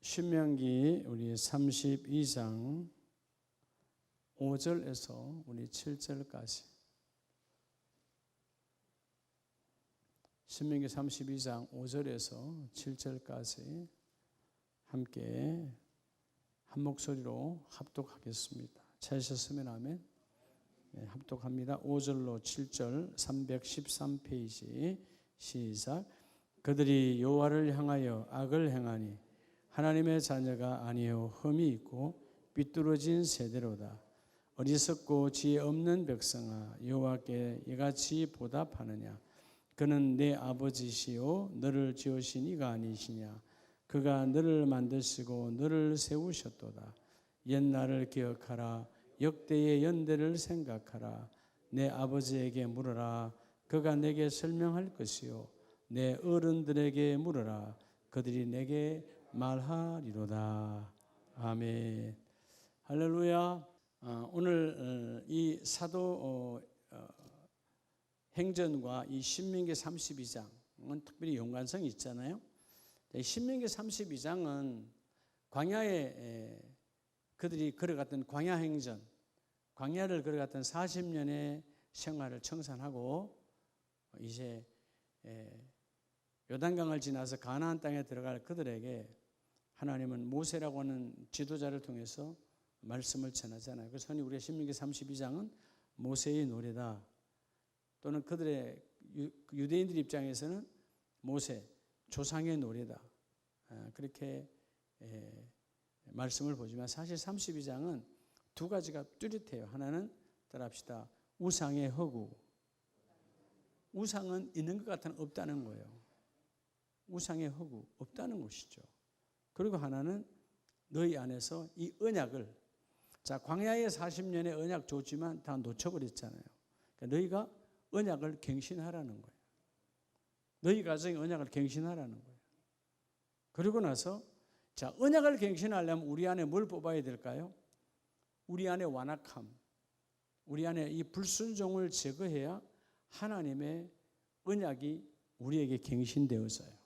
신명기 우리 32장 5절에서 우리 7절까지, 신명기 32장 5절에서 7절까지 함께 한 목소리로 합독하겠습니다. 찾으셨으면 아멘. 네, 합독합니다. 5절로 7절 313페이지 시작. 그들이 여호와를 향하여 악을 행하니 하나님의 자녀가 아니요 흠이 있고 삐뚤어진 세대로다. 어리석고 지혜 없는 백성아, 여호와께 이같이 보답하느냐? 그는 내 아버지시요 너를 지으신 이가 아니시냐? 그가 너를 만드시고 너를 세우셨도다. 옛날을 기억하라. 역대의 연대를 생각하라. 내 아버지에게 물어라. 그가 내게 설명할 것이요 내 어른들에게 물어라. 그들이 내게 말하리로다. 아멘. 할렐루야. 오늘 이 사도 행전과 이 신명기 32장은 특별히 연관성이 있잖아요. 신명기 32장은 광야에 그들이 걸어갔던 광야 행전, 광야를 걸어갔던 40년의 생활을 청산하고 이제 요단강을 지나서 가나안 땅에 들어갈 그들에게 하나님은 모세라고 하는 지도자를 통해서 말씀을 전하잖아요. 그래서 흔히 우리가 신명기 32장은 모세의 노래다, 또는 그들의 유대인들 입장에서는 모세, 조상의 노래다, 그렇게 말씀을 보지만 사실 32장은 두 가지가 뚜렷해요. 하나는 따라합시다. 우상의 허구. 우상은 있는 것 같으나 없다는 거예요. 우상의 허구, 없다는 것이죠. 그리고 하나는 너희 안에서 이 언약을, 자, 광야의 40년의 언약 줬지만 다 놓쳐버렸잖아요. 그러니까 너희가 언약을 갱신하라는 거예요. 너희 가정의 언약을 갱신하라는 거예요. 그리고 나서 자, 언약을 갱신하려면 우리 안에 뭘 뽑아야 될까요? 우리 안에 완악함, 우리 안에 이 불순종을 제거해야 하나님의 언약이 우리에게 갱신되어져요.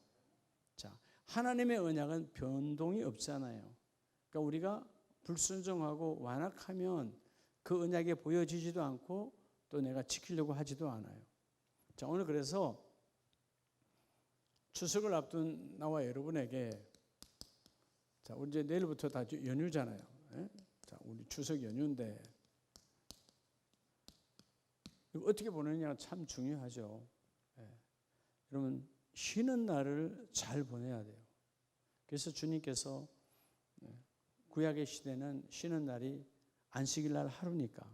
자, 하나님의 언약은 변동이 없잖아요. 그러니까 우리가 불순종하고 완악하면 그 언약이 보여지지도 않고 또 내가 지키려고 하지도 않아요. 자, 오늘 그래서 추석을 앞둔 나와 여러분에게, 자, 우리 이제 내일부터 다 연휴잖아요. 예? 자, 우리 추석 연휴인데 어떻게 보내느냐가 참 중요하죠. 예. 여러분, 쉬는 날을 잘 보내야 돼요. 그래서 주님께서 구약의 시대는 쉬는 날이 안식일 날 하루니까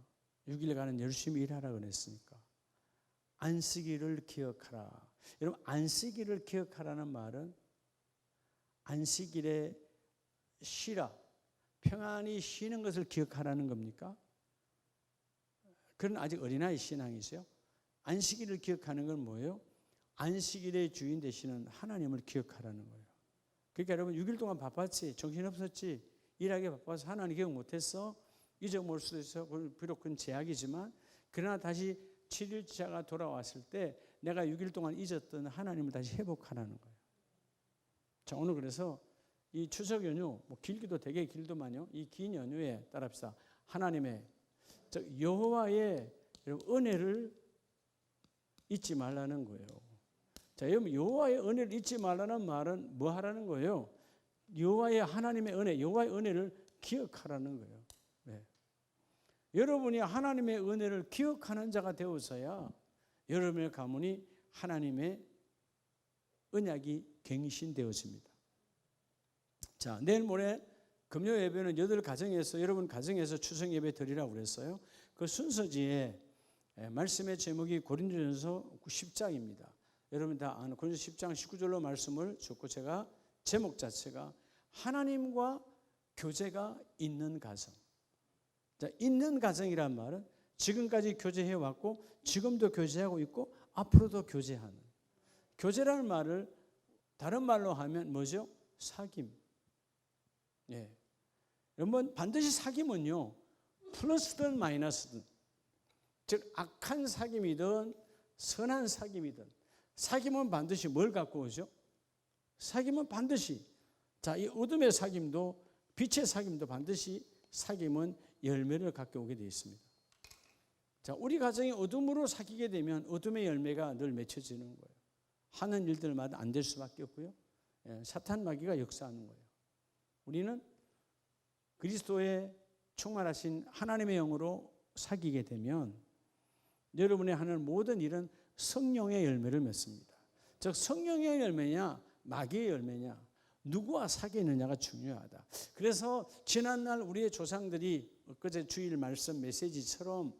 6일간은 열심히 일하라 그랬으니까 안식일을 기억하라. 여러분, 안식일을 기억하라는 말은 안식일에 쉬라, 평안히 쉬는 것을 기억하라는 겁니까? 그런 아직 어린아이 신앙이세요? 안식일을 기억하는 건 뭐예요? 안식일의 주인 되시는 하나님을 기억하라는 거예요. 그러니까 여러분, 6일 동안 바빴지, 정신없었지, 일하기 바빠서 하나님 기억 못했어, 잊어먹을 수도 있어. 비록 그건 제약이지만, 그러나 다시 7일차가 돌아왔을 때 내가 6일 동안 잊었던 하나님을 다시 회복하라는 거예요. 자, 오늘 그래서 이 추석 연휴, 뭐 길기도 되게 길더만요. 이 긴 연휴에 따라합시다. 하나님의, 즉 여호와의 은혜를 잊지 말라는 거예요. 자, 여러분, 여호와의 은혜를 잊지 말라는 말은 뭐 하라는 거예요? 여호와의 하나님의 은혜, 여호와의 은혜를 기억하라는 거예요. 네. 여러분이 하나님의 은혜를 기억하는 자가 되어서야 여러분의 가문이 하나님의 언약이 갱신되어집니다. 자, 내일 모레 금요 예배는 8가정에서, 여러분 가정에서 추석 예배 드리라고 그랬어요. 그 순서지에 말씀의 제목이 고린도전서 10장입니다. 여러분 다 아는 고린도전서 10장 19절로 말씀을 줬고, 제가 제목 자체가 하나님과 교제가 있는 가정. 자, 있는 가정이란 말은 지금까지 교제해 왔고 지금도 교제하고 있고 앞으로도 교제하는. 교제라는 말을 다른 말로 하면 뭐죠? 사귐. 예. 여러분, 반드시 사귐은요, 플러스든 마이너스든, 즉 악한 사귐이든 선한 사귐이든, 사귐은 반드시 뭘 갖고 오죠? 사귐은 반드시 자, 이 어둠의 사귐도 빛의 사귐도 반드시 사귐은 열매를 갖게 오게 되어 있습니다. 자, 우리 가정이 어둠으로 사귀게 되면 어둠의 열매가 늘 맺혀지는 거예요. 하는 일들마다 안 될 수밖에 없고요. 사탄 마귀가 역사하는 거예요. 우리는 그리스도의 충만하신 하나님의 영으로 사귀게 되면 여러분의 하는 모든 일은 성령의 열매를 맺습니다. 즉 성령의 열매냐 마귀의 열매냐 누구와 사귀느냐가 중요하다. 그래서 지난날 우리의 조상들이 엊그제 주일 말씀 메시지처럼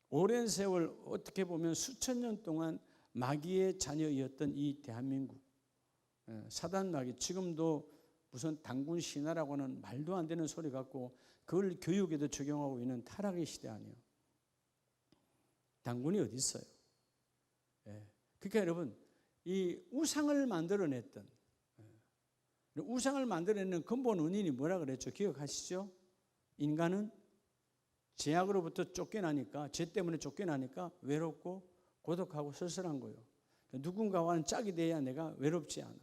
오랜 세월 어떻게 보면 수천 년 동안 마귀의 자녀이었던 이 대한민국, 사단 마귀, 지금도 무슨 당군 신화라고 하는 말도 안 되는 소리 갖고 그걸 교육에도 적용하고 있는 타락의 시대 아니에요. 당군이 어디 있어요? 그러니까 여러분, 이 우상을 만들어냈던, 우상을 만들어내는 근본 원인이 뭐라 그랬죠? 기억하시죠? 인간은 죄악으로부터 쫓겨나니까, 죄 때문에 쫓겨나니까 외롭고 고독하고 쓸쓸한 거예요. 누군가와는 짝이 돼야 내가 외롭지 않아.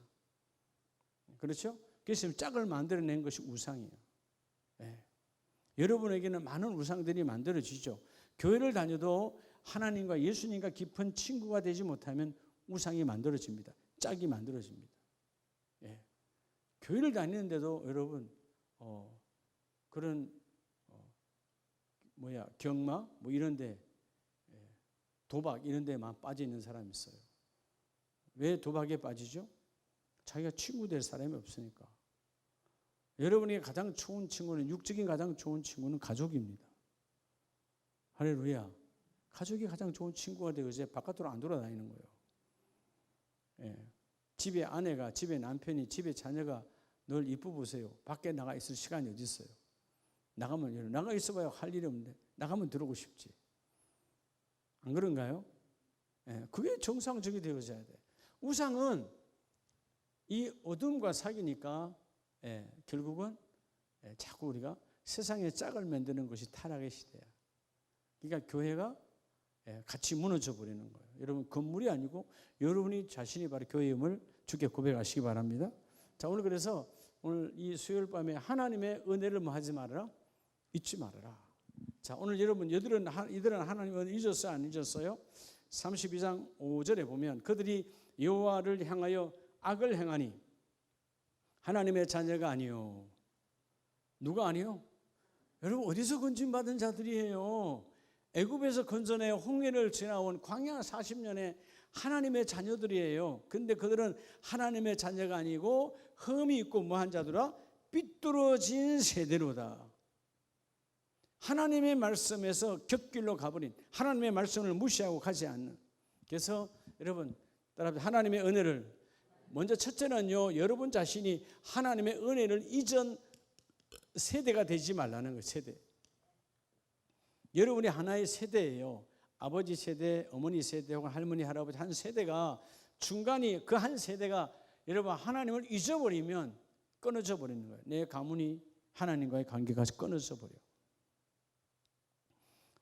그렇죠? 그래서 짝을 만들어낸 것이 우상이에요. 여러분에게는 많은 우상들이 만들어지죠. 교회를 다녀도 하나님과 예수님과 깊은 친구가 되지 못하면 우상이 만들어집니다. 짝이 만들어집니다. 교회를 다니는데도 여러분 그런 경마 뭐 이런데 도박 이런 데만 빠져 있는 사람이 있어요. 왜 도박에 빠지죠? 자기가 친구 될 사람이 없으니까. 여러분이 가장 좋은 친구는, 육적인 가장 좋은 친구는 가족입니다. 할렐루야. 가족이 가장 좋은 친구가 되고 이제 바깥으로 안 돌아다니는 거예요. 집에 아내가, 집에 남편이, 집에 자녀가 늘 이뻐 보세요. 밖에 나가 있을 시간이 어디 있어요? 나가면 나가 있어봐야 할 일이 없는데 나가면 들어오고 싶지. 안 그런가요? 그게 정상적이 되어져야 돼. 우상은 이 어둠과 사귀니까 결국은 자꾸 우리가 세상에 짝을 만드는 것이 타락의 시대야. 그러니까 교회가 같이 무너져 버리는 거예요. 여러분 건물이 아니고 여러분이 자신이 바로 교회임을 주께 고백하시기 바랍니다. 자, 오늘 그래서 오늘 이 수요일 밤에 하나님의 은혜를 뭐 하지 말아라? 잊지 말아라. 자, 오늘 여러분 이들은 하나님을 잊었어요? 안 잊었어요? 32장 5절에 보면 그들이 여호와를 향하여 악을 행하니 하나님의 자녀가 아니요. 누가 아니요? 여러분 어디서 건진받은 자들이에요? 애굽에서 건져내 홍해를 지나온 광야 40년에 하나님의 자녀들이에요. 근데 그들은 하나님의 자녀가 아니고 흠이 있고 뭐한 자들아? 삐뚤어진 세대로다. 하나님의 말씀에서 곁길로 가버린, 하나님의 말씀을 무시하고 가지 않는. 그래서 여러분 따라합시다. 하나님의 은혜를 먼저 첫째는요, 여러분 자신이 하나님의 은혜를 잊은 세대가 되지 말라는 거예요. 세대. 여러분이 하나의 세대예요. 아버지 세대, 어머니 세대 혹은 할머니, 할아버지 한 세대가 중간이 그 한 세대가 여러분 하나님을 잊어버리면 끊어져 버리는 거예요. 내 가문이 하나님과의 관계가 끊어져 버려요.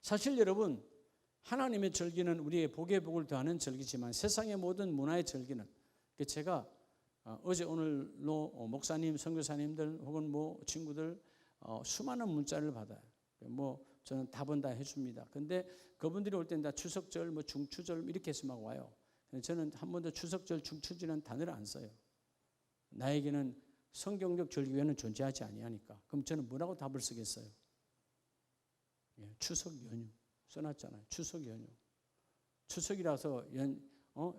사실 여러분 하나님의 절기는 우리의 복의 복을 더하는 절기지만 세상의 모든 문화의 절기는 제가 어제 오늘로 목사님, 선교사님들 혹은 뭐 친구들 수많은 문자를 받아요. 뭐 저는 답은 다 해줍니다. 근데 그분들이 올 때는 다 추석절, 뭐 중추절 이렇게 해서 막 와요. 저는 한 번도 추석절, 중추절이라는 단어를 안 써요. 나에게는 성경적 절기회는 존재하지 아니하니까. 그럼 저는 뭐라고 답을 쓰겠어요? 추석 연휴 써놨잖아요. 추석 연휴. 추석이라서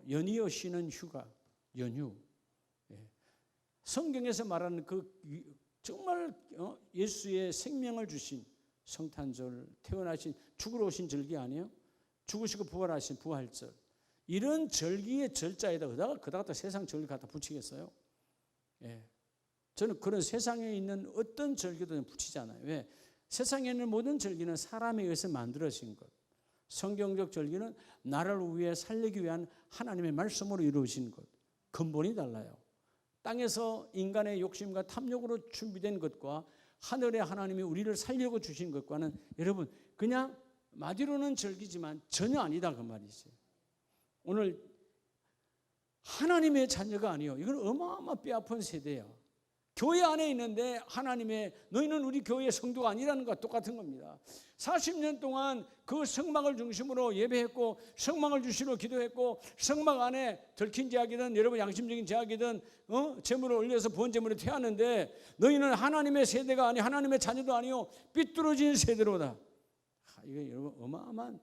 연이어 쉬는 휴가, 연휴. 성경에서 말하는 그 정말 예수의 생명을 주신 성탄절, 태어나신 죽으러 오신 절기 아니에요? 죽으시고 부활하신 부활절. 이런 절기의 절자에다 그다가 세상 절기 갖다 붙이겠어요? 저는 그런 세상에 있는 어떤 절기도 붙이지 않아요. 왜? 세상에 있는 모든 절기는 사람에 의해서 만들어진 것. 성경적 절기는 나를 위해 살리기 위한 하나님의 말씀으로 이루어진 것. 근본이 달라요. 땅에서 인간의 욕심과 탐욕으로 준비된 것과 하늘의 하나님이 우리를 살려고 주신 것과는 여러분 그냥 마디로는 절기지만 전혀 아니다 그 말이지. 오늘 하나님의 자녀가 아니요. 이건 어마어마 뼈아픈 세대야. 교회 안에 있는데 하나님의 너희는 우리 교회의 성도가 아니라는 것과 똑같은 겁니다. 40년 동안 그 성막을 중심으로 예배했고 성막을 중심으로 기도했고 성막 안에 들킨 제약이든 여러분 양심적인 제약이든 제물을 올려서 번제물을 태웠는데 너희는 하나님의 세대가 아니 하나님의 자녀도 아니요 삐뚤어진 세대로다. 이거 여러분 어마어마한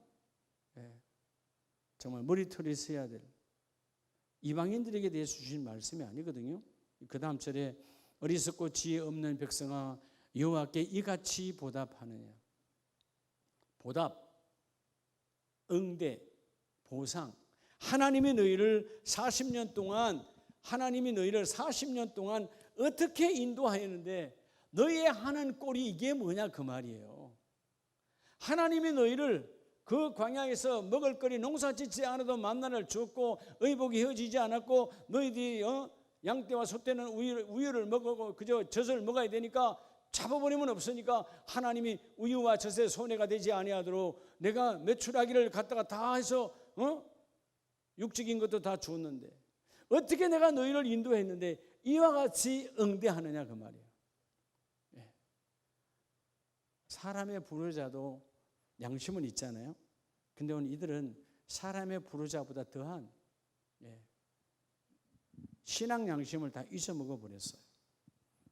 정말 머리털이 서야 될 이방인들에게 대해서 주신 말씀이 아니거든요. 그 다음 절에 어리석고 지혜 없는 백성아 여호와께 이같이 보답하느냐. 보답, 응대, 보상. 하나님이 너희를 40년 동안 어떻게 인도하였는데 너희의 하는 꼴이 이게 뭐냐 그 말이에요. 하나님이 너희를 그 광야에서 먹을 거리 농사 짓지 않아도 만나를 줬고 의복이 헤어지지 않았고 너희들이 양떼와 소떼는 우유를 먹고 그저 젖을 먹어야 되니까 잡아버리면 없으니까 하나님이 우유와 젖의 손해가 되지 아니하도록 내가 메추라기를 갖다가 다 해서 육적인 것도 다 주었는데 어떻게 내가 너희를 인도했는데 이와 같이 응대하느냐 그 말이에요. 사람의 부르자도 양심은 있잖아요. 근데 오늘 이들은 사람의 부르자보다 더한 신앙 양심을 다 잊어먹어 버렸어요.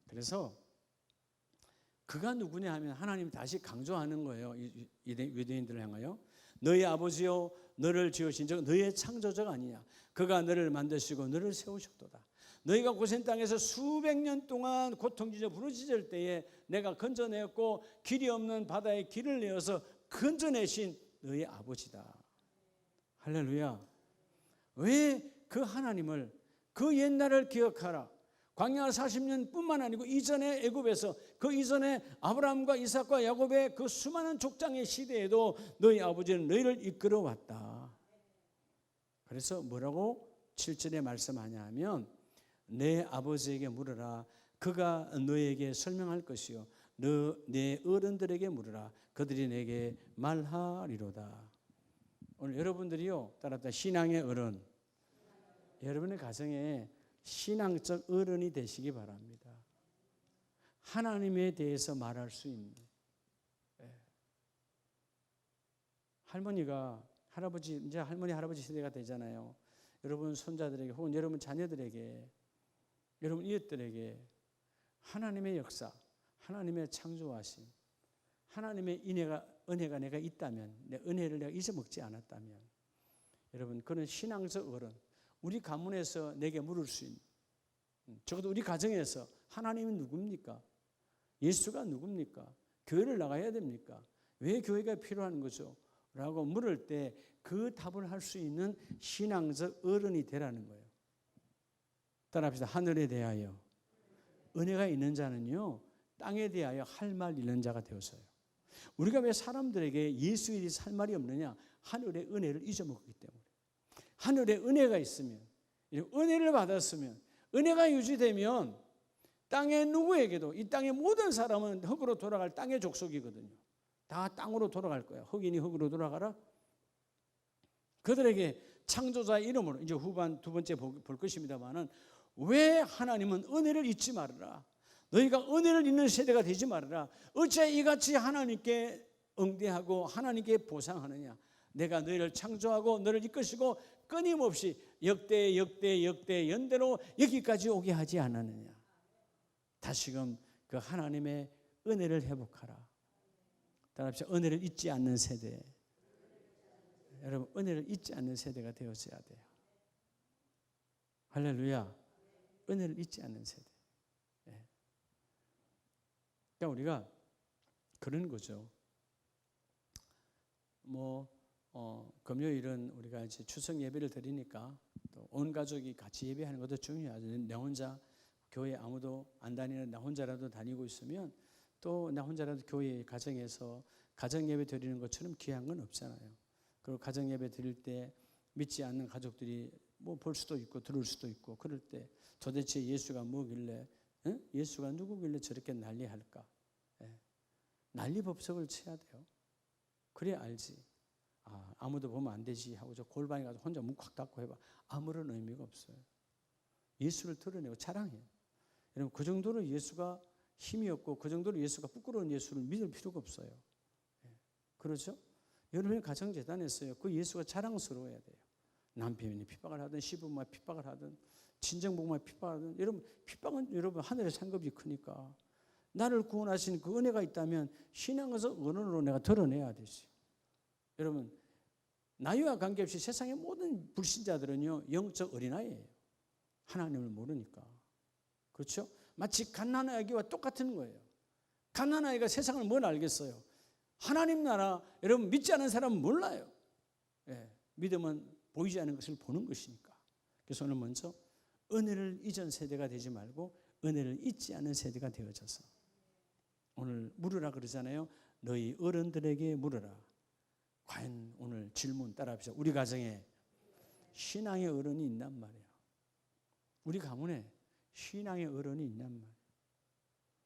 그래서 그가 누구냐 하면 하나님이 다시 강조하는 거예요. 유대인들을 향하여 너희 아버지요 너를 지으신 적 너희의 창조자가 아니냐. 그가 너를 만드시고 너를 세우셨도다. 너희가 고센 땅에서 수백 년 동안 고통지져 부르짖을 때에 내가 건져내었고 길이 없는 바다에 길을 내어서 건져내신 너희 아버지다. 할렐루야. 왜 그 하나님을 그 옛날을 기억하라. 광야 40년뿐만 아니고 이전에 애굽에서 그 이전에 아브라함과 이삭과 야곱의 그 수많은 족장의 시대에도 너희 아버지는 너희를 이끌어 왔다. 그래서 뭐라고 7절에 말씀하냐 하면 내 아버지에게 물으라. 그가 너에게 설명할 것이요 내 어른들에게 물으라. 그들이 내게 말하리로다. 오늘 여러분들이요 따라합니다. 신앙의 어른, 여러분의 가정에 신앙적 어른이 되시기 바랍니다. 하나님에 대해서 말할 수 있는 할머니가 할아버지 이제 할머니 할아버지 세대가 되잖아요. 여러분 손자들에게 혹은 여러분 자녀들에게 여러분 이웃들에게 하나님의 역사, 하나님의 창조하심, 하나님의 은혜가 내가 있다면 내 은혜를 내가 잊어먹지 않았다면 여러분 그런 신앙적 어른 우리 가문에서 내게 물을 수 있는 적어도 우리 가정에서 하나님이 누굽니까? 예수가 누굽니까? 교회를 나가야 됩니까? 왜 교회가 필요한 거죠? 라고 물을 때 그 답을 할 수 있는 신앙적 어른이 되라는 거예요. 따라합시다. 하늘에 대하여 은혜가 있는 자는요 땅에 대하여 할 말 잃는 자가 되어서요. 우리가 왜 사람들에게 예수에 대해서 할 말이 없느냐? 하늘의 은혜를 잊어먹기 때문에. 하늘의 은혜가 있으면 은혜를 받았으면 은혜가 유지되면 땅의 누구에게도 이 땅의 모든 사람은 흙으로 돌아갈 땅의 족속이거든요. 다 땅으로 돌아갈 거야. 흙이니 흙으로 돌아가라. 그들에게 창조자의 이름으로 이제 후반 두 번째 볼 것입니다만은 왜 하나님은 은혜를 잊지 말아라. 너희가 은혜를 잊는 세대가 되지 말아라. 어째 이같이 하나님께 응대하고 하나님께 보상하느냐. 내가 너희를 창조하고 너를 이끄시고 끊임없이 역대 연대로 여기까지 오게 하지 않았느냐. 다시금 그 하나님의 은혜를 회복하라. 따라합시다. 은혜를 잊지 않는 세대. 여러분 은혜를 잊지 않는 세대가 되어져야 돼요. 할렐루야. 은혜를 잊지 않는 세대. 그러니까 우리가 그런 거죠. 금요일은 우리가 이제 추석 예배를 드리니까 또 온 가족이 같이 예배하는 것도 중요하죠. 나 혼자 교회 아무도 안 다니는 나 혼자라도 다니고 있으면 또 나 혼자라도 교회 가정에서 가정 예배 드리는 것처럼 귀한 건 없잖아요. 그리고 가정 예배 드릴 때 믿지 않는 가족들이 볼 수도 있고 들을 수도 있고 그럴 때 도대체 예수가 뭐길래 예수가 누구길래 저렇게 난리할까? 난리법석을 쳐야 돼요. 그래야 알지. 아무도 보면 안 되지 하고 저 골방에 가서 혼자 문 콱 닫고 해봐. 아무런 의미가 없어요. 예수를 드러내고 자랑해요. 여러분 그 정도로 예수가 힘이 없고 그 정도로 예수가 부끄러운 예수를 믿을 필요가 없어요. 그렇죠? 여러분이 가정재단했어요. 그 예수가 자랑스러워야 돼요. 남편이 핍박을 하든 시부모가 핍박을 하든 친정부모가 핍박을 하든 여러분 핍박은 여러분 하늘의 상급이 크니까 나를 구원하신 그 은혜가 있다면 신앙에서 언어로 내가 드러내야 되지. 여러분 나이와 관계없이 세상의 모든 불신자들은요 영적 어린아이예요. 하나님을 모르니까. 그렇죠? 마치 갓난아기와 똑같은 거예요. 갓난아이가 세상을 뭘 알겠어요? 하나님 나라 여러분 믿지 않은 사람은 몰라요. 믿음은 보이지 않는 것을 보는 것이니까. 그래서 오늘 먼저 은혜를 잊은 세대가 되지 말고 은혜를 잊지 않은 세대가 되어져서 오늘 물으라 그러잖아요. 너희 어른들에게 물으라. 과연 오늘 질문 따라합시다. 우리 가정에 신앙의 어른이 있단 말이에요. 우리 가문에 신앙의 어른이 있단 말이에요.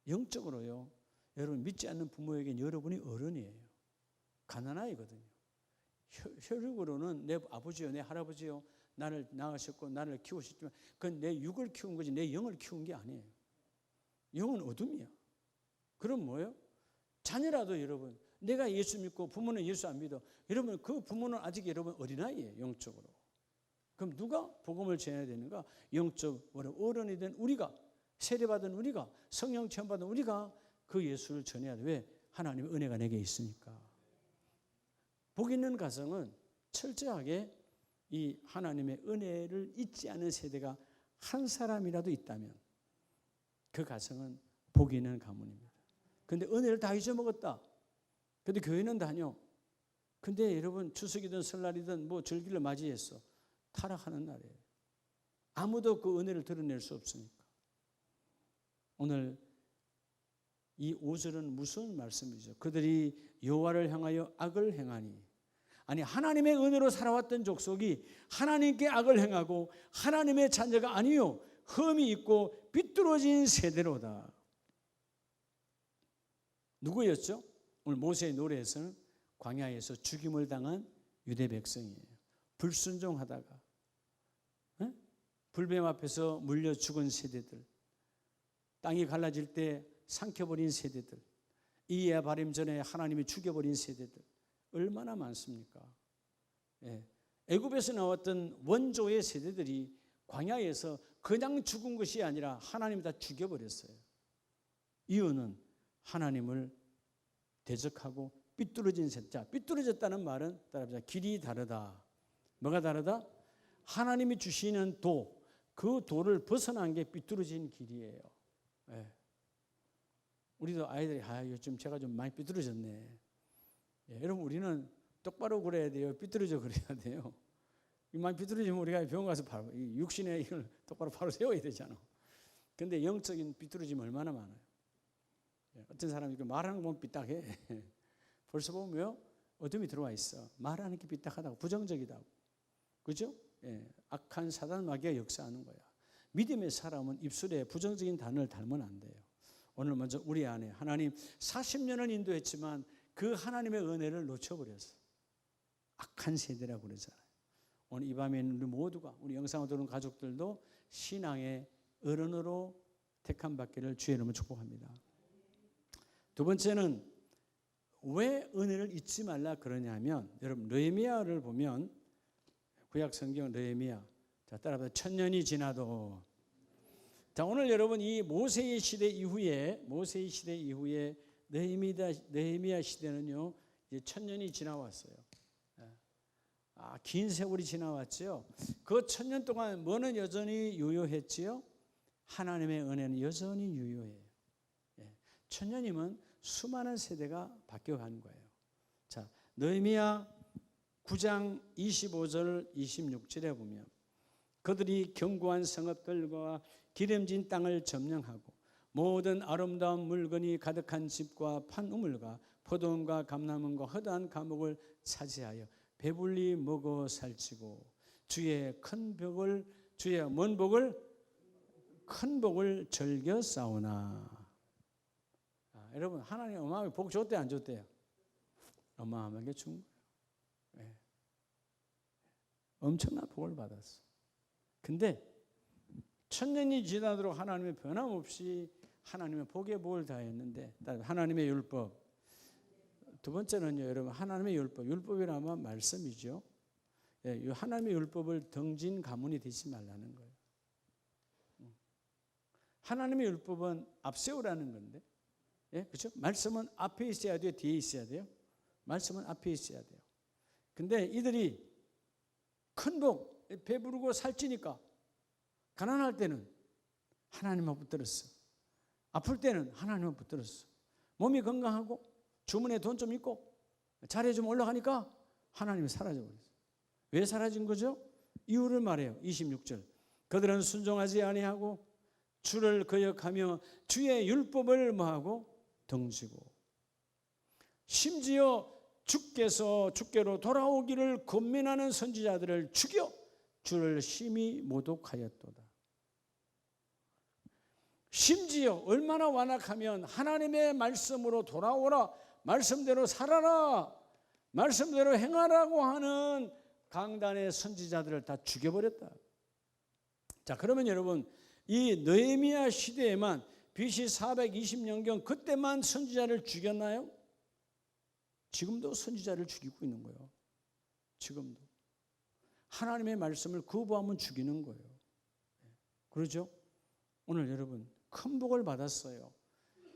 영적으로요. 여러분 믿지 않는 부모에겐 여러분이 어른이에요. 가난아이거든요. 혈육으로는 내 아버지요 내 할아버지요 나를 낳으셨고 나를 키우셨지만 그건 내 육을 키운 거지 내 영을 키운 게 아니에요. 영은 어둠이야. 그럼 뭐예요? 자녀라도 여러분 내가 예수 믿고 부모는 예수 안 믿어. 여러분 그 부모는 아직 여러분 어린아이예요. 영적으로. 그럼 누가 복음을 전해야 되는가? 영적 어른이 된 우리가 세례받은 우리가 성령 체험받은 우리가 그 예수를 전해야 돼. 왜? 하나님의 은혜가 내게 있으니까. 복 있는 가정은 철저하게 이 하나님의 은혜를 잊지 않은 세대가 한 사람이라도 있다면 그 가정은 복 있는 가문입니다. 그런데 은혜를 다 잊어먹었다. 근데 교회는 다녀. 근데 여러분 추석이든 설날이든 뭐 절기를 맞이했어. 타락하는 날이에요. 아무도 그 은혜를 드러낼 수 없으니까. 오늘 이 5절은 무슨 말씀이죠? 그들이 여호와를 향하여 악을 행하니. 아니 하나님의 은혜로 살아왔던 족속이 하나님께 악을 행하고 하나님의 자녀가 아니요 흠이 있고 삐뚤어진 세대로다. 누구였죠? 오늘 모세의 노래에서는 광야에서 죽임을 당한 유대 백성이에요. 불순종하다가 불뱀 앞에서 물려 죽은 세대들, 땅이 갈라질 때 삼켜버린 세대들, 이해 바림 전에 하나님이 죽여버린 세대들 얼마나 많습니까? 애굽에서 나왔던 원조의 세대들이 광야에서 그냥 죽은 것이 아니라 하나님이 다 죽여버렸어요. 이유는 하나님을 대적하고 삐뚤어진 세대. 자, 삐뚤어졌다는 말은 따라합시다. 길이 다르다. 뭐가 다르다? 하나님이 주시는 도, 그 도를 벗어난 게 삐뚤어진 길이에요. 우리도 아이들이 요즘 제가 좀 많이 삐뚤어졌네. 여러분 우리는 똑바로 그래야 돼요. 삐뚤어져 그래야 돼요. 많이 삐뚤어지면 우리가 병원 가서 바로 육신의 이걸 똑바로 바로 세워야 되잖아. 근데 영적인 삐뚤어짐 얼마나 많아요. 어떤 사람이 말하는 거 보면 삐딱해. 벌써 보면 어둠이 들어와 있어. 말하는 게 삐딱하다고 부정적이다고. 그죠? 악한 사단 마귀가 역사하는 거야. 믿음의 사람은 입술에 부정적인 단어를 달면 안 돼요. 오늘 먼저 우리 안에 하나님 40년을 인도했지만 그 하나님의 은혜를 놓쳐버렸어. 악한 세대라고 그러잖아요. 오늘 이 밤에 있는 우리 모두가 우리 영상을 들은 가족들도 신앙의 어른으로 택함 받기를 주의 이름으로 축복합니다. 두 번째는 왜 은혜를 잊지 말라 그러냐면 여러분 느헤미야를 보면 구약 성경 느헤미야 자 따라서 1000년이 지나도 자 오늘 여러분 이 모세의 시대 이후에 느헤미야 시대는요 이제 1000년이 지나왔어요. 긴 세월이 지나왔죠. 그 1000년 동안 뭐는 여전히 유효했지요? 하나님의 은혜는 여전히 유효해요. 1000년이면 수많은 세대가 바뀌어가는 거예요. 자, 느헤미야 9장 25절 26절에 보면 그들이 견고한 성읍들과 기름진 땅을 점령하고 모든 아름다운 물건이 가득한 집과 판우물과 포도원과 감람원과 허다한 감옥을 차지하여 배불리 먹어 살찌고 주의 먼 복을 큰 복을 즐겨 싸우나. 여러분 하나님 어마어마하게 복 줬대요 안 줬대요? 어마어마하게 준 거예요. 엄청난 복을 받았어. 근데 천년이 지나도록 하나님의 변함없이 하나님의 복의 복을 다했는데, 하나님의 율법. 두 번째는요, 여러분, 하나님의 율법. 율법이라면 말씀이죠. 예, 하나님의 율법을 등진 가문이 되지 말라는 거예요. 하나님의 율법은 앞세우라는 건데, 예, 그렇죠? 말씀은 앞에 있어야 돼요, 뒤에 있어야 돼요? 말씀은 앞에 있어야 돼요. 근데 이들이 큰 복, 배부르고 살찌니까 가난할 때는 하나님만 붙들었어. 아플 때는 하나님만 붙들었어. 몸이 건강하고 주머니에 돈 좀 있고 자리에 좀 올라가니까 하나님이 사라져버렸어. 왜 사라진 거죠? 이유를 말해요. 26절. 그들은 순종하지 아니하고 주를 거역하며 주의 율법을 뭐하고 등지고, 심지어 주께로 돌아오기를 권면하는 선지자들을 죽여 주를 심히 모독하였도다. 심지어 얼마나 완악하면 하나님의 말씀으로 돌아오라, 말씀대로 살아라, 말씀대로 행하라고 하는 강단의 선지자들을 다 죽여버렸다. 자, 그러면 여러분, 이 느헤미야 시대에만 BC 420년경 그때만 선지자를 죽였나요? 지금도 선지자를 죽이고 있는 거예요. 지금도 하나님의 말씀을 거부하면 죽이는 거예요. 그러죠? 오늘 여러분 큰 복을 받았어요.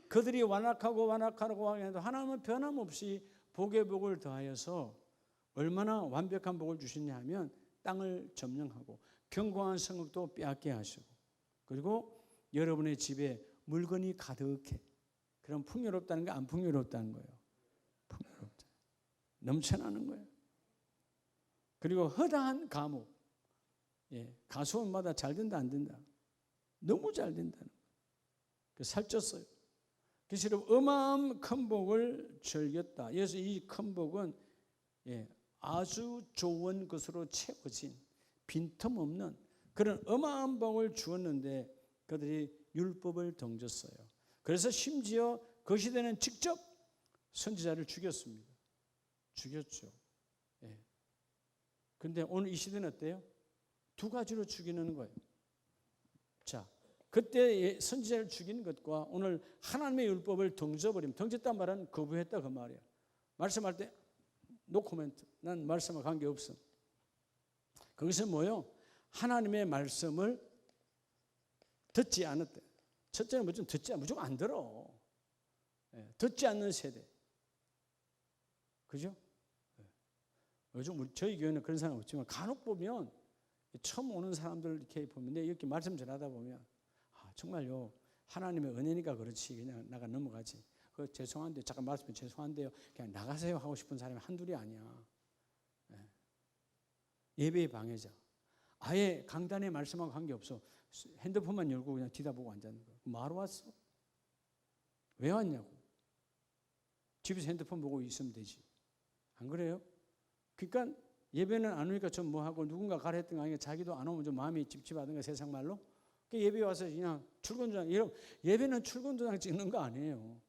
그들이 완악하고 하게도 하나님은 변함없이 복의 복을 더하여서 얼마나 완벽한 복을 주시냐 하면 땅을 점령하고 견고한 성읍도 빼앗게 하시고, 그리고 여러분의 집에 물건이 가득해. 그럼 풍요롭다는 게 안 풍요롭다는 거예요. 풍요롭다. 넘쳐나는 거예요. 그리고 허다한 감옥. 예, 가수원마다 잘 된다 안 된다. 너무 잘 된다는 거예요. 그래서 살쪘어요. 그래서 여러분 어마어마한 큰 복을 즐겼다. 그래서 이 큰 복은 아주 좋은 것으로 채워진 빈틈없는 그런 어마어마한 복을 주었는데 그들이 율법을 등졌어요. 그래서 심지어 그 시대는 직접 선지자를 죽였습니다. 죽였죠. 그런데 오늘 이 시대는 어때요? 두 가지로 죽이는 거예요. 자, 그때 선지자를 죽인 것과 오늘 하나님의 율법을 등져버리면, 등졌단 말은 거부했다 그 말이야. 말씀할 때 노 코멘트. 난 말씀과 관계없어. 거기서 뭐요? 하나님의 말씀을 듣지 않았대. 첫째는 무조건 안 들어. 듣지 않는 세대. 그죠? 요즘 저희 교회는 그런 사람 없지만 간혹 보면 처음 오는 사람들 이렇게 보면 이렇게 말씀 전하다 보면 정말요, 하나님의 은혜니까 그렇지 그냥 나가 넘어가지. 죄송한데 잠깐 말씀 죄송한데요, 그냥 나가세요 하고 싶은 사람이 한둘이 아니야. 예배의 방해자. 아예 강단의 말씀하고 관계없어. 핸드폰만 열고 그냥 뒤다보고 앉았는 거야. 뭐하러 왔어? 왜 왔냐고. 집에서 핸드폰 보고 있으면 되지. 안 그래요? 그러니까 예배는 안 오니까 좀 뭐하고 누군가 가라 했던 거 아니니까 자기도 안 오면 좀 마음이 찝찝하던가 세상 말로. 예배 와서 그냥 출근도장, 예배는 출근도장 찍는 거 아니에요.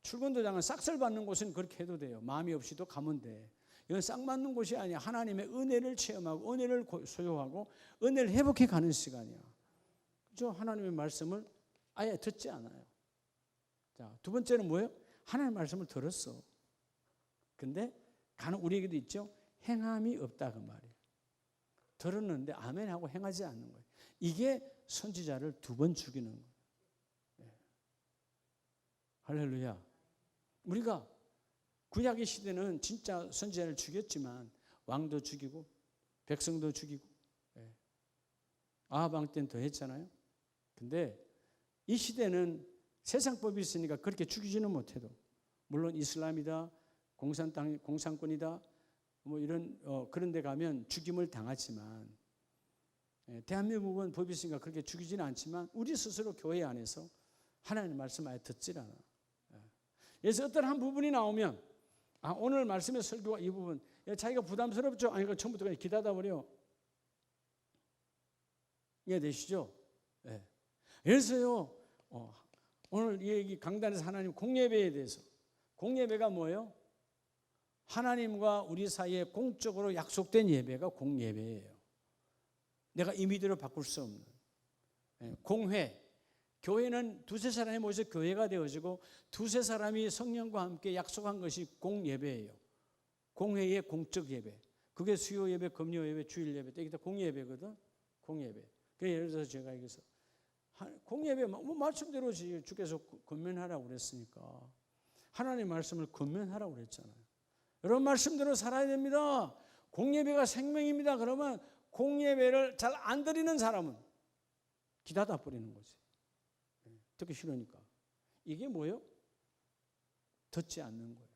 출근도장은 싹쓸 받는 곳은 그렇게 해도 돼요. 마음이 없이도 가면 돼. 이건 싹 맞는 곳이 아니야. 하나님의 은혜를 체험하고 은혜를 소유하고 은혜를 회복해 가는 시간이야. 그죠? 하나님의 말씀을 아예 듣지 않아요. 자, 두 번째는 뭐예요? 하나님의 말씀을 들었어. 근데 우리에게도 있죠. 행함이 없다 그 말이에요. 들었는데 아멘하고 행하지 않는 거예요. 이게 선지자를 두 번 죽이는 거예요. 할렐루야. 우리가 구약의 시대는 진짜 선지자를 죽였지만 왕도 죽이고 백성도 죽이고 아합 왕 때는 더 했잖아요. 근데 이 시대는 세상법이 있으니까 그렇게 죽이지는 못해도, 물론 이슬람이다, 공산권이다, 뭐 이런 그런 데 가면 죽임을 당하지만, 대한민국은 법이 있으니까 그렇게 죽이지는 않지만 우리 스스로 교회 안에서 하나님의 말씀 아예 듣질 않아. 그래서 어떤 한 부분이 나오면 오늘 말씀의 설교가 이 부분 자기가 부담스럽죠? 아니 그 처음부터 그냥 기다다 버려. 이해되시죠? 네. 그래서요 오늘 이 얘기 강단에서 하나님 공예배에 대해서, 공예배가 뭐예요? 하나님과 우리 사이에 공적으로 약속된 예배가 공예배예요. 내가 임의대로 바꿀 수 없는 공회. 교회는 두세 사람이 모여서 교회가 되어지고 두세 사람이 성령과 함께 약속한 것이 공예배예요. 공회의 공적 예배. 그게 수요 예배, 금요 예배, 주일 예배. 이게 다 공예배거든. 공예배. 예를 들어서 제가 여기서 공예배 말씀대로 주께서 권면하라고 그랬으니까 하나님의 말씀을 권면하라고 그랬잖아요. 여러분 말씀대로 살아야 됩니다. 공예배가 생명입니다. 그러면 공예배를 잘 안 드리는 사람은 기다다 버리는 거지. 듣기 싫으니까. 이게 뭐예요? 듣지 않는 거예요.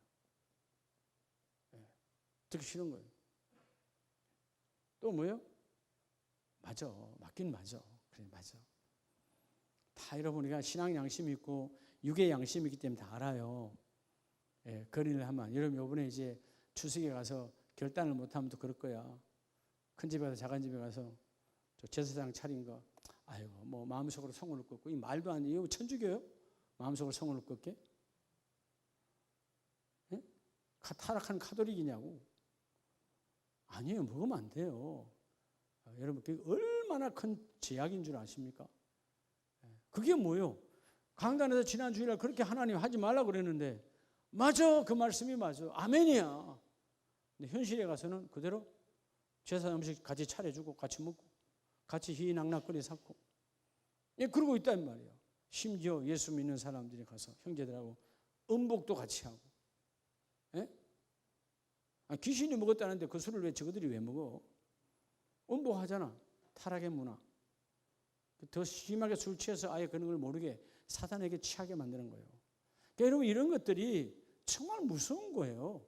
듣기 싫은 거예요. 또 뭐예요? 맞아. 맞긴 맞아. 그래, 맞아. 다 여러분 우리가 신앙 양심이 있고 육의 양심이 있기 때문에 다 알아요. 건의를 하면 여러분 이번에 이제 추석에 가서 결단을 못하면 또 그럴 거야. 큰 집에 가서 작은 집에 가서 저 제사장 차린 거 아유 뭐 마음속으로 성을 꺾고 이 말도 안 돼. 이거 천주교요? 마음속으로 성을 꺾게? 타락한 카톨릭이냐고. 아니에요. 먹으면 안 돼요. 여러분 그게 얼마나 큰 제약인 줄 아십니까? 그게 뭐예요? 강단에서 지난 주일날 그렇게 하나님 하지 말라고 그랬는데 맞아. 그 말씀이 맞아. 아멘이야. 근데 현실에 가서는 그대로 제사 음식 같이 차려주고 같이 먹고 같이 희낙낙거리 샀고 그러고 있단 말이에요. 심지어 예수 믿는 사람들이 가서 형제들하고 음복도 같이 하고 귀신이 먹었다는데 그 술을 왜 저들이 왜 먹어? 음복하잖아. 타락의 문화. 더 심하게 술 취해서 아예 그런 걸 모르게 사단에게 취하게 만드는 거예요. 그러니까 여러분 이런 것들이 정말 무서운 거예요.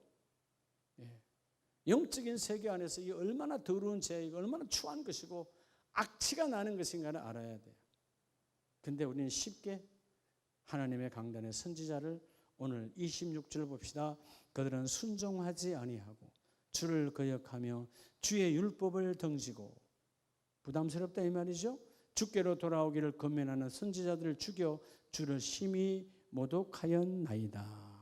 영적인 세계 안에서 이 얼마나 더러운 죄이고 얼마나 추한 것이고 악취가 나는 것인가를 알아야 돼요. 근데 우리는 쉽게 하나님의 강단의 선지자를 오늘 26절 봅시다. 그들은 순종하지 아니하고 주를 거역하며 주의 율법을 등지고 부담스럽다 이 말이죠. 주께로 돌아오기를 권면하는 선지자들을 죽여 주를 심히 모독하였나이다.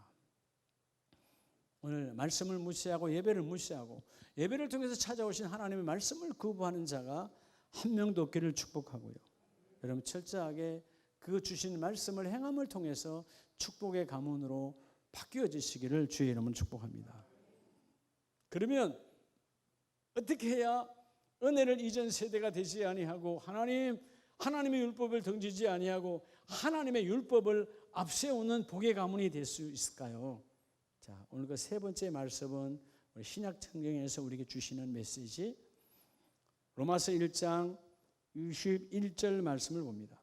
오늘 말씀을 무시하고 예배를 무시하고 예배를 통해서 찾아오신 하나님의 말씀을 거부하는 자가 한 명도 없기를 축복하고요. 여러분 철저하게 그 주신 말씀을 행함을 통해서 축복의 가문으로 바뀌어지시기를 주의 이름으로 축복합니다. 그러면 어떻게 해야 은혜를 이전 세대가 되지 아니하고 하나님의 율법을 등지지 아니하고 하나님의 율법을 앞세우는 복의 가문이 될 수 있을까요? 자, 오늘 그 세 번째 말씀은 우리 신약 성경에서 우리에게 주시는 메시지 로마서 1장 21절 말씀을 봅니다.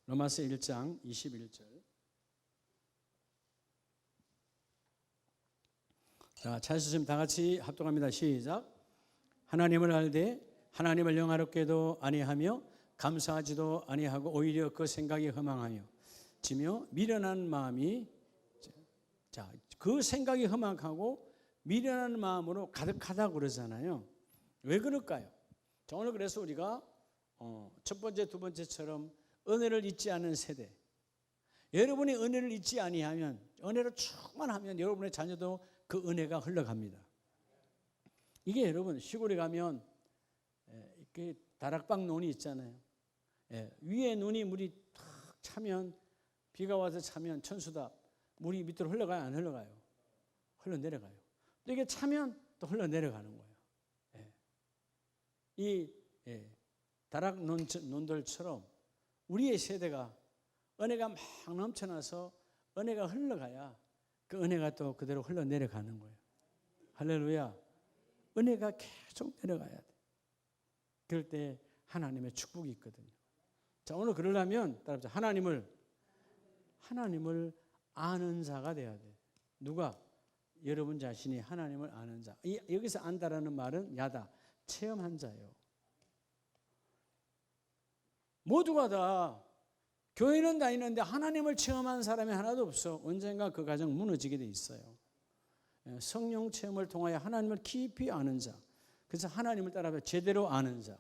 로마서 1장 21절. 자, 잘 쓰시면 다 같이 합독합니다. 시작. 하나님을 알되 하나님을 영화롭게도 아니하며 감사하지도 아니하고 오히려 그 생각이 허망하며 지며 미련한 마음이 그 생각이 험악하고 미련한 마음으로 가득하다고 그러잖아요. 왜 그럴까요? 오늘 그래서 우리가 첫 번째, 두 번째처럼 은혜를 잊지 않는 세대. 여러분이 은혜를 잊지 아니하면 은혜로 충만하면 여러분의 자녀도 그 은혜가 흘러갑니다. 이게 여러분 시골에 가면 이렇게 다락방 논이 있잖아요. 위에 논이 물이 탁 차면 비가 와서 차면 천수다. 물이 밑으로 흘러가요? 안 흘러가요? 흘러내려가요. 또 이게 차면 또 흘러내려가는 거예요. 이 다락논들처럼 우리의 세대가 은혜가 막 넘쳐나서 은혜가 흘러가야 그 은혜가 또 그대로 흘러내려가는 거예요. 할렐루야. 은혜가 계속 내려가야 돼. 그럴 때 하나님의 축복이 있거든요. 자, 오늘 그러려면 따라합시다. 하나님을 아는 자가 돼야 돼. 누가? 여러분 자신이 하나님을 아는 자. 여기서 안다라는 말은 야다. 체험한 자예요. 모두가 다 교회는 다니는데 하나님을 체험한 사람이 하나도 없어. 언젠가 그 가정 무너지게 돼 있어요. 성령 체험을 통하여 하나님을 깊이 아는 자. 그래서 하나님을 따라 제대로 아는 자.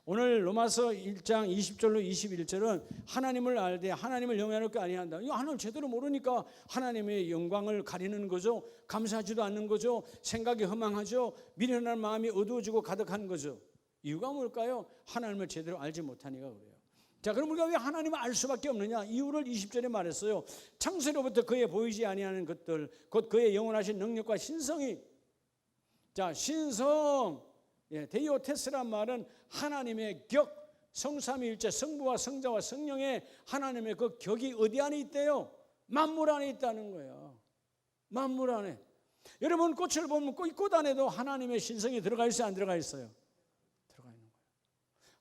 오늘 로마서 1장 20절로 21절은 하나님을 알되 하나님을 영원하게 아니한다. 이거 하나님을 제대로 모르니까 하나님의 영광을 가리는 거죠. 감사하지도 않는 거죠. 생각이 허망하죠. 미련한 마음이 어두워지고 가득한 거죠. 이유가 뭘까요? 하나님을 제대로 알지 못하니까 그래요. 자, 그럼 우리가 왜 하나님을 알 수밖에 없느냐? 이유를 20절에 말했어요. 창세로부터 그의 보이지 아니하는 것들, 곧 그의 영원하신 능력과 신성이. 자, 신성, 데이오테스란 말은 하나님의 격, 성삼위일체, 성부와 성자와 성령의 하나님의 그 격이 어디 안에 있대요? 만물 안에 있다는 거예요. 만물 안에. 여러분, 꽃을 보면 꽃 안에도 하나님의 신성이 들어가 있어요, 안 들어가 있어요? 들어가 있는 거예요.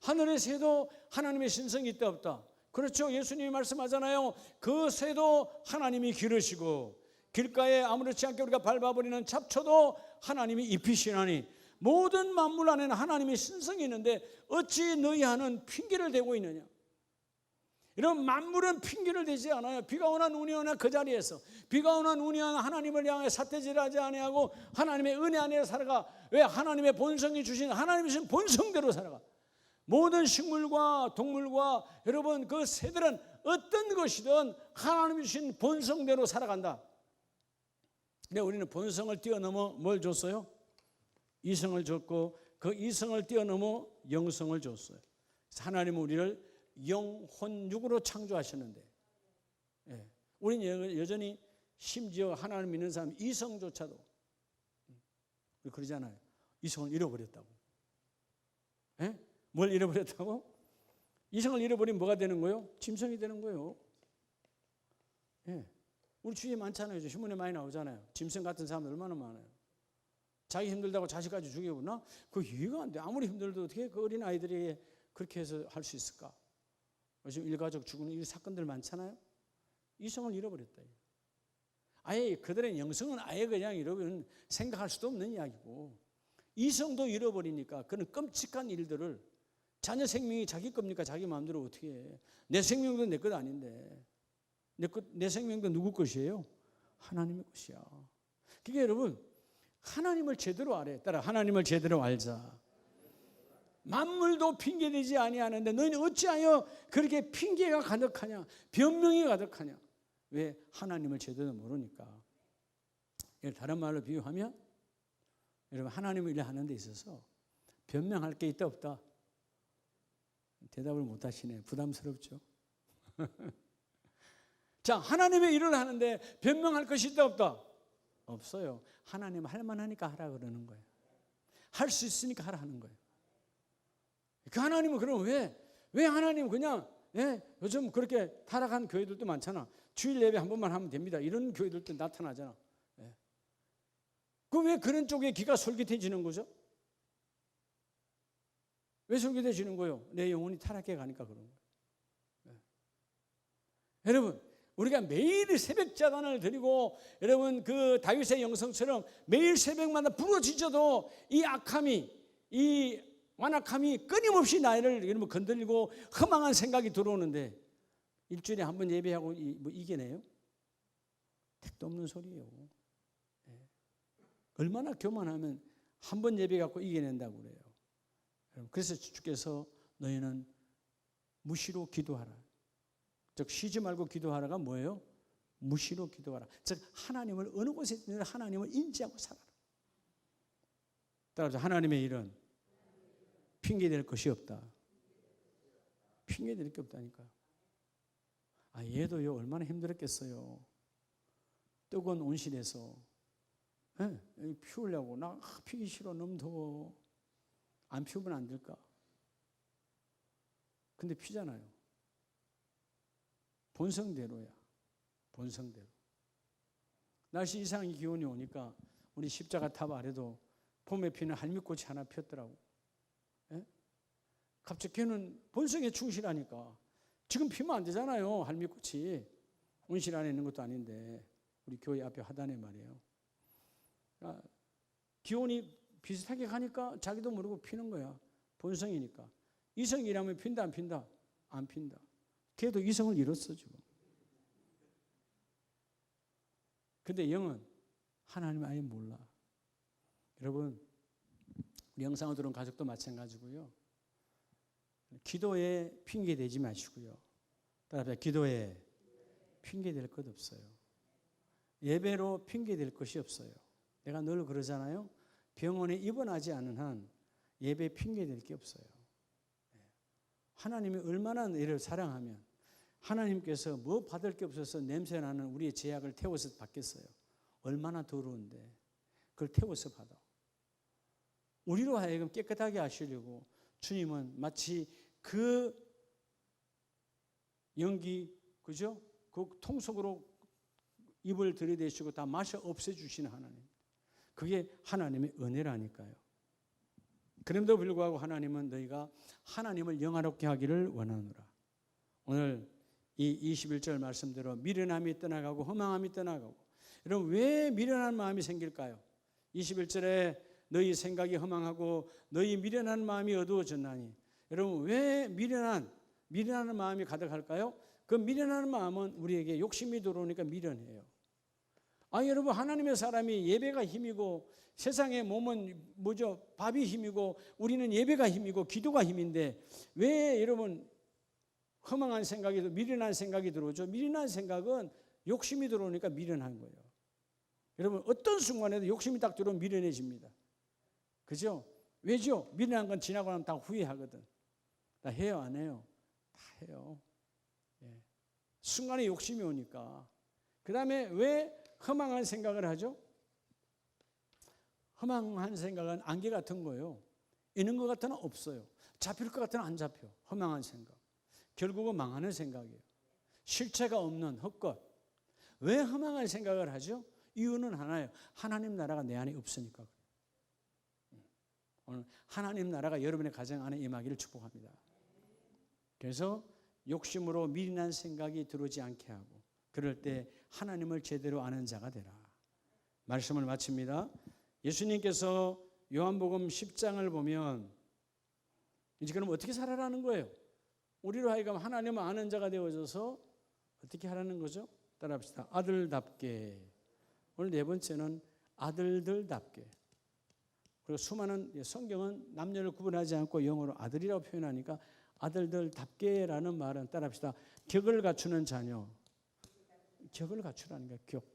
하늘의 새도 하나님의 신성이 있다 없다? 그렇죠. 예수님이 말씀하잖아요. 그 새도 하나님이 기르시고 길가에 아무렇지 않게 우리가 밟아버리는 잡초도 하나님이 입히시나니 모든 만물 안에는 하나님의 신성이 있는데 어찌 너희하는 핑계를 대고 있느냐? 이런 만물은 핑계를 대지 않아요. 비가 오나 눈이 오나 그 자리에서, 비가 오나 눈이 오나 하나님을 향해 삿대질하지 아니하고 하나님의 은혜 안에 살아가. 왜? 하나님의 본성이 주신, 하나님이 주신 본성대로 살아가. 모든 식물과 동물과 여러분 그 새들은 어떤 것이든 하나님이 주신 본성대로 살아간다. 근데 우리는 본성을 뛰어넘어 뭘 줬어요? 이성을 줬고 그 이성을 뛰어넘어 영성을 줬어요. 하나님은 우리를 영혼육으로 창조하셨는데, 우리는 여전히 심지어 하나님 믿는 사람 이성조차도 그러잖아요. 이성을 잃어버렸다고. 뭘 잃어버렸다고? 이성을 잃어버리면 뭐가 되는 거예요? 짐승이 되는 거예요. 우리 주위에 많잖아요. 신문에 많이 나오잖아요. 짐승 같은 사람들 얼마나 많아요. 자기 힘들다고 자식까지 죽여보나? 그거 이해가 안 돼. 아무리 힘들어도 어떻게 그 어린 아이들에게 그렇게 해서 할 수 있을까? 요즘 일가족 죽는 이 사건들 많잖아요. 이성을 잃어버렸다. 아예 그들의 영성은 아예 그냥 잃어버린, 생각할 수도 없는 이야기고, 이성도 잃어버리니까 그런 끔찍한 일들을, 자녀 생명이 자기 겁니까? 자기 마음대로 어떻게 해? 내 생명도 내 것 아닌데, 내 생명도 누구 것이에요? 하나님의 것이야. 그게 여러분, 하나님을 제대로 알아야, 따라 하나님을 제대로 알자. 만물도 핑계대지 아니하는데 너희는 어찌하여 그렇게 핑계가 가득하냐, 변명이 가득하냐? 왜? 하나님을 제대로 모르니까. 다른 말로 비유하면, 여러분 하나님을 일하는 데 있어서 변명할 게 있다 없다? 대답을 못 하시네. 부담스럽죠? 자, 하나님의 일을 하는데 변명할 것이 있다 없다? 없어요. 하나님 할 만하니까 하라 그러는 거예요. 할 수 있으니까 하라 하는 거예요. 그 하나님은 그럼 왜 하나님 그냥, 요즘 그렇게 타락한 교회들도 많잖아. 주일 예배 한 번만 하면 됩니다. 이런 교회들도 나타나잖아. 그 왜 그런 쪽에 귀가 솔깃해지는 거죠? 왜 솔깃해지는 거예요? 내 영혼이 타락해 가니까 그런 거예요. 여러분, 우리가 매일 새벽 자단을 드리고, 여러분 그 다윗의 영성처럼 매일 새벽마다 부러지져도 이 악함이, 이 완악함이 끊임없이 나를 여러분 건들고 허망한 생각이 들어오는데, 일주일에 한 번 예배하고 뭐 이겨내요? 택도 없는 소리예요. 얼마나 교만하면 한 번 예배 갖고 이겨낸다고 그래요. 그래서 주께서 너희는 무시로 기도하라. 즉 쉬지 말고 기도하라가 뭐예요? 무시로 기도하라. 즉 하나님을 어느 곳에 있든 하나님을 인지하고 살아라. 따라서 하나님의 일은 핑계될 것이 없다. 핑계될 게 없다니까요. 얘도요 얼마나 힘들었겠어요. 뜨거운 온실에서 피우려고, 나 피기 싫어, 너무 더워. 안 피우면 안 될까? 근데 피잖아요. 본성대로야. 본성대로. 날씨 이상의 기온이 오니까 우리 십자가 탑 아래도 봄에 피는 할미꽃이 하나 피었더라고. 갑자기 걔는 본성에 충실하니까 지금 피면 안 되잖아요. 할미꽃이 온실 안에 있는 것도 아닌데, 우리 교회 앞에 하단에 말이에요. 그러니까 기온이 비슷하게 가니까 자기도 모르고 피는 거야. 본성이니까. 이성이라면 핀다 안 핀다? 안 핀다. 걔도 이성을 잃었어 지금. 근데 영은 하나님 아예 몰라. 여러분, 우리 영상을 들은 가족도 마찬가지고요. 기도에 핑계 대지 마시고요. 따라서 기도에 핑계 댈 것 없어요. 예배로 핑계 댈 것이 없어요. 내가 늘 그러잖아요. 병원에 입원하지 않은 한 예배 핑계 댈 게 없어요. 하나님이 얼마나 너희를 사랑하면 하나님께서 뭐 받을 게 없어서 냄새나는 우리의 죄악을 태워서 받겠어요. 얼마나 더러운데 그걸 태워서 받아. 우리로 하여금 깨끗하게 하시려고 주님은 마치 그 연기, 그죠? 그 통 속으로 입을 들이대시고 다 마셔 없애주시는 하나님. 그게 하나님의 은혜라니까요. 그럼에도 불구하고 하나님은 너희가 하나님을 영화롭게 하기를 원하노라. 오늘 이 21절 말씀대로 미련함이 떠나가고 허망함이 떠나가고. 여러분 왜 미련한 마음이 생길까요? 21절에 너희 생각이 허망하고 너희 미련한 마음이 어두워졌나니. 여러분 왜 미련한 마음이 가득할까요? 그 미련한 마음은 우리에게 욕심이 들어오니까 미련해요. 여러분 하나님의 사람이 예배가 힘이고 세상의 몸은 뭐죠? 밥이 힘이고 우리는 예배가 힘이고 기도가 힘인데 왜 여러분 허망한 생각이 미련한 생각이 들어오죠? 미련한 생각은 욕심이 들어오니까 미련한 거예요. 여러분 어떤 순간에도 욕심이 딱 들어오면 미련해집니다. 그죠? 왜죠? 미련한 건 지나고 나면 다 후회하거든. 다 해요 안 해요? 다 해요. 예. 순간에 욕심이 오니까. 그 다음에 왜 허망한 생각을 하죠? 허망한 생각은 안개 같은 거예요. 있는 것 같으나 없어요. 잡힐 것 같으나 안 잡혀. 허망한 생각. 결국은 망하는 생각이에요. 실체가 없는 헛것. 왜 허망한 생각을 하죠? 이유는 하나예요. 하나님 나라가 내 안에 없으니까. 오늘 하나님 나라가 여러분의 가정 안에 임하기를 축복합니다. 그래서 욕심으로 미련한 생각이 들어오지 않게 하고 그럴 때 하나님을 제대로 아는 자가 되라. 말씀을 마칩니다. 예수님께서 요한복음 10장을 보면 이제 그럼 어떻게 살아라는 거예요? 우리로 하여금 하나님을 아는 자가 되어져서 어떻게 하라는 거죠? 따라합시다. 아들답게. 오늘 네 번째는 아들들답게. 그리고 수많은 성경은 남녀를 구분하지 않고 영어로 아들이라고 표현하니까 아들들답게라는 말은 따라합시다. 격을 갖추는 자녀. 격을 갖추라는 거예요. 격.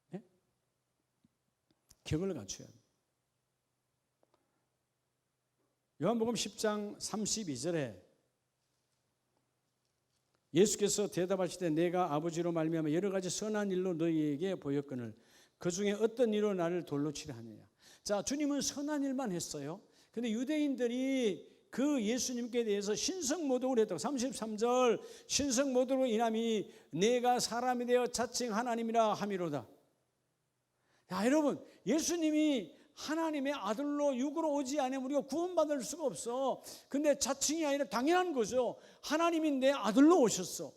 네? 격을 갖춰야 합니다. 요한복음 10장 32절에 예수께서 대답하시되 내가 아버지로 말미암아 여러 가지 선한 일로 너희에게 보였거늘 그 중에 어떤 일로 나를 돌로 치려 하느냐. 자, 주님은 선한 일만 했어요. 근데 유대인들이 그 예수님께 대해서 신성모독을 했다고. 33절 신성모독으로 인함이 내가 사람이 되어 자칭 하나님이라 함이로다. 야, 여러분 예수님이 하나님의 아들로 육으로 오지 않으면 우리가 구원받을 수가 없어. 근데 자칭이 아니라 당연한 거죠. 하나님이 내 아들로 오셨어.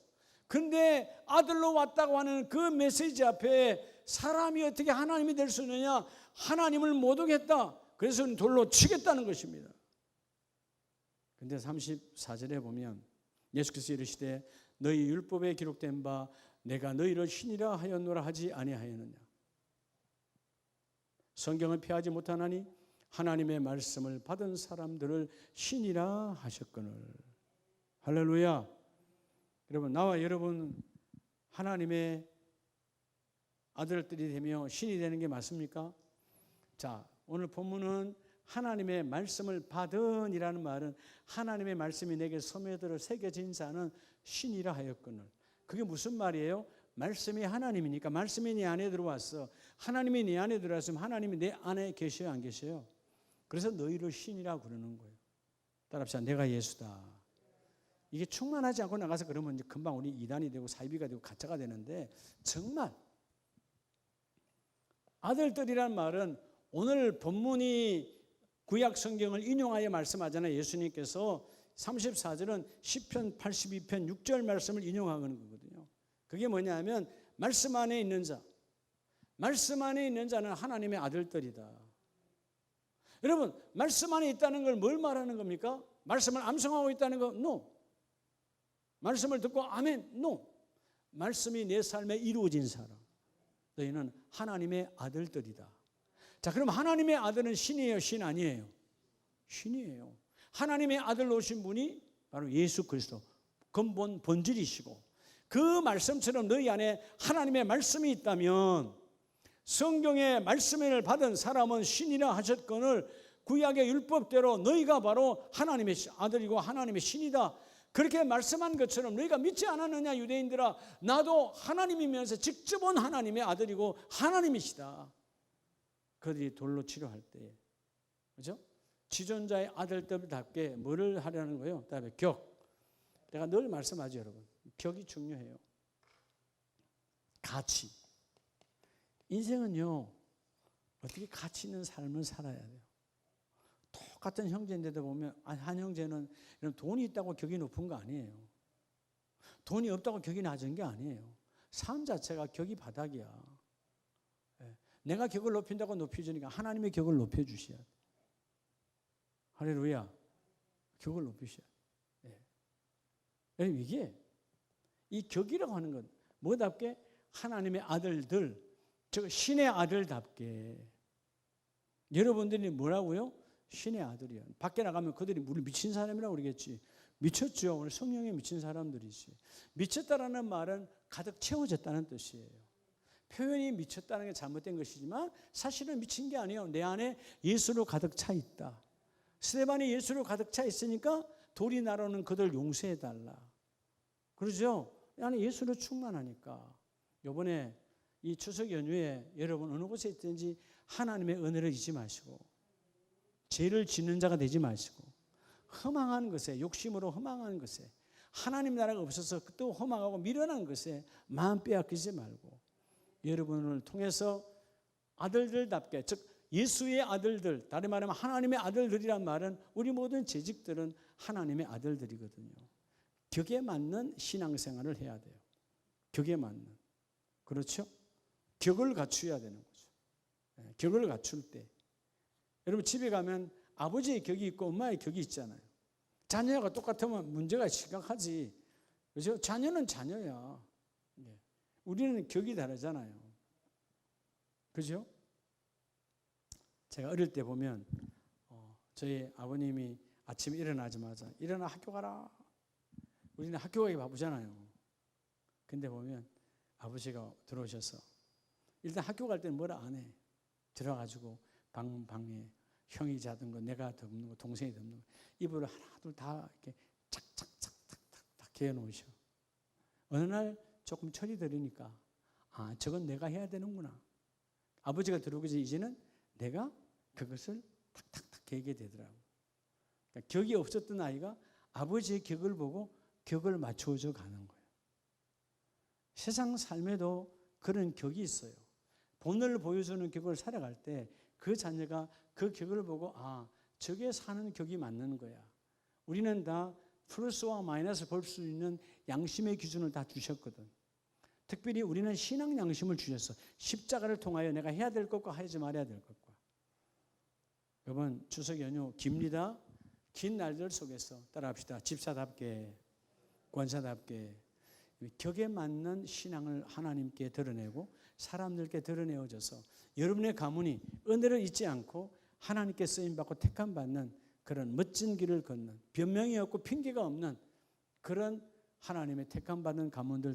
근데 아들로 왔다고 하는 그 메시지 앞에 사람이 어떻게 하나님이 될 수 있느냐. 하나님을 모독했다. 그래서 돌로 치겠다는 것입니다. 근데 34절에 보면 예수께서 이르시되 너희 율법에 기록된 바 내가 너희를 신이라 하였노라 하지 아니하였느냐. 성경을 폐하지 못하나니 하나님의 말씀을 받은 사람들을 신이라 하셨거늘. 할렐루야. 여러분 나와 여러분 하나님의 아들들이 되며 신이 되는 게 맞습니까? 자, 오늘 본문은 하나님의 말씀을 받은이라는 말은 하나님의 말씀이 내게 스며들어 새겨진 자는 신이라 하였거늘. 그게 무슨 말이에요? 말씀이 하나님이니까 말씀이 내 안에 들어왔어. 하나님이 내 안에 들어왔으면 하나님이 내 안에 계셔요 안 계셔요? 그래서 너희를 신이라고 그러는 거예요. 따라합시다. 내가 예수다. 이게 충만하지 않고 나가서 그러면 이제 금방 우리 이단이 되고 사이비가 되고 가짜가 되는데 정말 아들들이란 말은 오늘 본문이 구약 성경을 인용하여 말씀하잖아요. 예수님께서 34절은 시편 82편 6절 말씀을 인용하는 거거든요. 그게 뭐냐면 말씀 안에 있는 자. 말씀 안에 있는 자는 하나님의 아들들이다. 여러분 말씀 안에 있다는 걸 뭘 말하는 겁니까? 말씀을 암송하고 있다는 거? No. 말씀을 듣고 아멘? No. 말씀이 내 삶에 이루어진 사람. 너희는 하나님의 아들들이다. 자, 그럼 하나님의 아들은 신이에요? 신 아니에요? 신이에요. 하나님의 아들로 오신 분이 바로 예수 그리스도 근본 본질이시고 그 말씀처럼 너희 안에 하나님의 말씀이 있다면 성경의 말씀을 받은 사람은 신이라 하셨거늘 구약의 율법대로 너희가 바로 하나님의 아들이고 하나님의 신이다. 그렇게 말씀한 것처럼 너희가 믿지 않았느냐 유대인들아, 나도 하나님이면서 직접 온 하나님의 아들이고 하나님이시다. 그들이 돌로 치료할 때, 그죠? 지존자의 아들들답게 뭐를 하려는 거예요? 그다음에 격. 내가 늘 말씀하죠, 여러분. 격이 중요해요. 가치. 인생은요, 어떻게 가치 있는 삶을 살아야 돼요. 똑같은 형제인데도 보면 한 형제는 돈이 있다고 격이 높은 거 아니에요. 돈이 없다고 격이 낮은 게 아니에요. 삶 자체가 격이 바닥이야. 내가 격을 높인다고 높여주니까 하나님의 격을 높여주셔야 돼. 할렐루야. 격을 높이셔야 돼. 여러분, 이게 이 격이라고 하는 건 뭐답게? 하나님의 아들들, 즉 신의 아들답게. 여러분들이 뭐라고요? 신의 아들이야. 밖에 나가면 그들이 우리 미친 사람이라고 그러겠지. 미쳤죠. 오늘 성령에 미친 사람들이지. 미쳤다라는 말은 가득 채워졌다는 뜻이에요. 표현이 미쳤다는 게 잘못된 것이지만 사실은 미친 게 아니에요. 내 안에 예수로 가득 차 있다. 스데반이 예수로 가득 차 있으니까 돌이 날아오는 그들 용서해달라. 그러죠? 나는 예수로 충만하니까. 이번에 이 추석 연휴에 여러분 어느 곳에 있든지 하나님의 은혜를 잊지 마시고 죄를 짓는 자가 되지 마시고 허망한 것에, 욕심으로 허망한 것에, 하나님 나라가 없어서 또 허망하고 미련한 것에 마음 빼앗기지 말고 여러분을 통해서 아들들답게, 즉 예수의 아들들, 다른 말하면 하나님의 아들들이란 말은 우리 모든 재직들은 하나님의 아들들이거든요. 격에 맞는 신앙생활을 해야 돼요. 격에 맞는. 그렇죠? 격을 갖춰야 되는 거죠. 격을 갖출 때. 여러분 집에 가면 아버지의 격이 있고 엄마의 격이 있잖아요. 자녀가 똑같으면 문제가 심각하지. 그렇죠? 자녀는 자녀야. 우리는 격이 다르잖아요. 그죠? 제가 어릴 때 보면 저희 아버님이 아침에 일어나자마자 일어나 학교 가라. 우리는 학교 가기 바쁘잖아요. 근데 보면 아버지가 들어오셔서 일단 학교 갈 때는 뭐라 안 해. 들어가지고 방에 형이 자던 거, 내가 덮는 거, 동생이 덮는 거, 이불을 하나 둘 다 이렇게 착착착착착 개어 놓으셔. 어느 날 조금 철이 들으니까 저건 내가 해야 되는구나. 아버지가 들어오기 전에 이제는 내가 그것을 탁탁탁 개게 되더라고. 그러니까 격이 없었던 아이가 아버지의 격을 보고 격을 맞춰줘 가는 거예요. 세상 삶에도 그런 격이 있어요. 본을 보여주는 격을 살아갈 때 그 자녀가 그 격을 보고 저게 사는 격이 맞는 거야. 우리는 다 플러스와 마이너스 볼 수 있는 양심의 기준을 다 주셨거든. 특별히 우리는 신앙 양심을 주셨어. 십자가를 통하여 내가 해야 될 것과 하지 말아야 될 것과. 이번 추석 연휴 깁니다. 긴 날들 속에서 따라합시다. 집사답게, 권사답게 격에 맞는 신앙을 하나님께 드러내고 사람들께 드러내어져서 여러분의 가문이 은혜를 잊지 않고 하나님께 쓰임받고 택함받는 그런 멋진 길을 걷는 변명이 없고 핑계가 없는 그런 하나님의 택함받는 가문들